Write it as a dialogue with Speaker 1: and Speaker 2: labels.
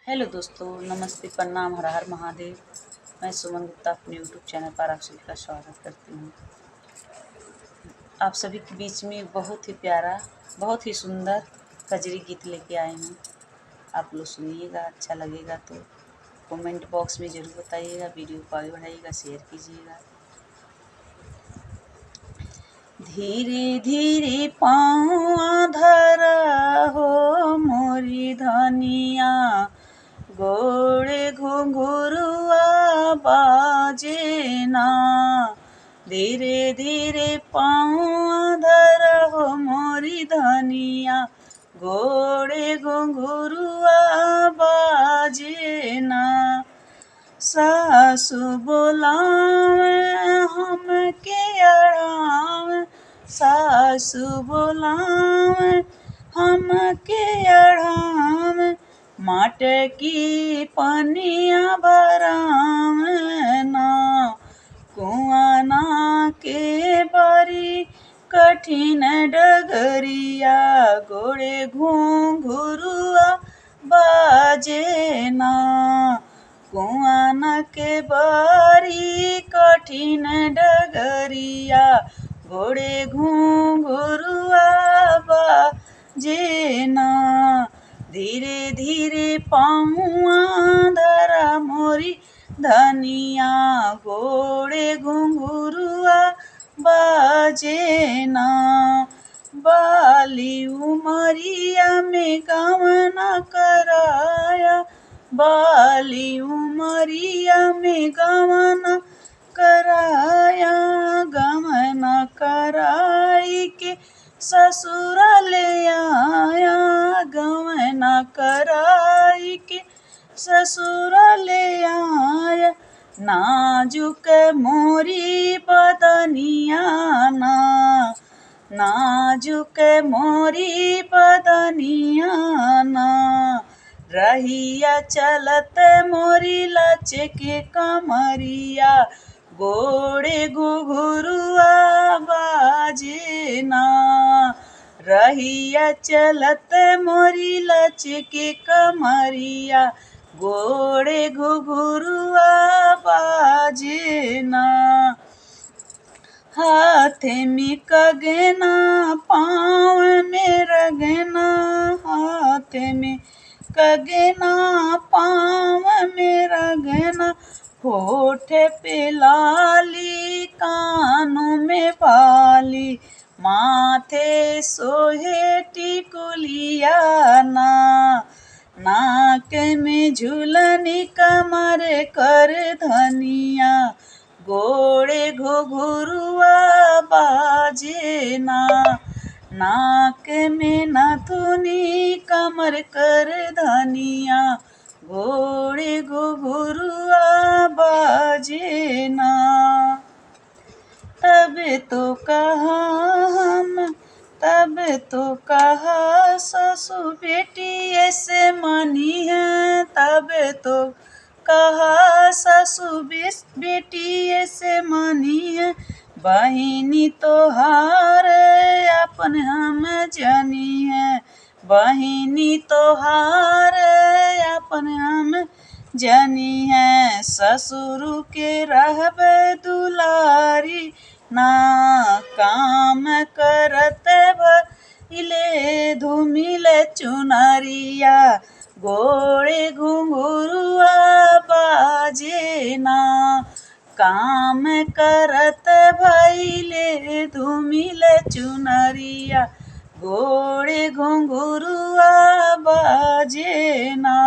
Speaker 1: Hello दोस्तों, नमस्ते, प्रणाम, हर हर महादेव। मैं सुमन गुप्ता अपने यूट्यूब चैनल पर आप सभी का स्वागत करती हूँ। आप सभी के बीच में बहुत ही प्यारा, बहुत ही सुंदर कजरी गीत लेके आई हूँ। आप लोग सुनिएगा, अच्छा लगेगा तो कमेंट बॉक्स में ज़रूर बताइएगा। वीडियो को आगे बढ़ाइएगा, शेयर कीजिएगा। धीरे धीरे पाँव धरा हो मोरी धनिया, गोड़े घुंघरुआ बाजे ना। धीरे धीरे पाँव धरहो मोरी धनिया, गोड़े घुंघरुआ बाजे ना। सासु बोलावे हमके अड़ावे, सासु बोलावे हमके अड़ावे, माटे की पनिया भरावे ना। कुआना के बारी कठिन डगरिया, गोड़े घुंघरुआ बाजे ना। कुआना के बारी कठिन डगरिया, गोड़े घुंघरुआ बाजे ना। धीरे धीरे पाँवा धरा मोरी धनिया, गोड़े घुंघरुआ बाजे ना। बाली उमरिया में गवना कराया, बाली उमरिया में गवना कराया, गवना कराई के ससुर ले आया, गवना कराई के ससुर ले आया। नाजुक मोरी बदनिया ना, नाजुक मोरी बदनिया ना। रहिया चलत मोरी लचके कमरिया, गोड़े घुंघरुआ बाजे ना। रहिया चलत मोरी लचके कमरिया, गोड़े घुंघरुआ बाजे ना। हाथ में कंगना पाँव में रगना, हाथ में कंगना पाँव में रगना, होठ पे लाली कानों में बाली, माथे सोहे टिकुलिया ना। नाक में झूलनी कमर कर धनिया, गोड़े घुंघरुआ बाजे ना। नाक में नथुनी कमर कर धनिया, गोड़े घुंघरुआ बाजे ना। तब तो कहा हम, तब तो कहा ससु बेटी ऐसे मानी है, तब तो कहा ससु बेटी ऐसे मानी है। बहिनी तोहार अपन हम जानी है, बहिनी तोहार अपन हम जानी है। ससुर के रहबे दुलारी ना, काम करत भइले धूमिल चुनरिया, गोड़े घुंघरुआ बाजे ना। काम करत भइले धूमिल चुनरिया, गोड़े घुंघरुआ बाजे ना।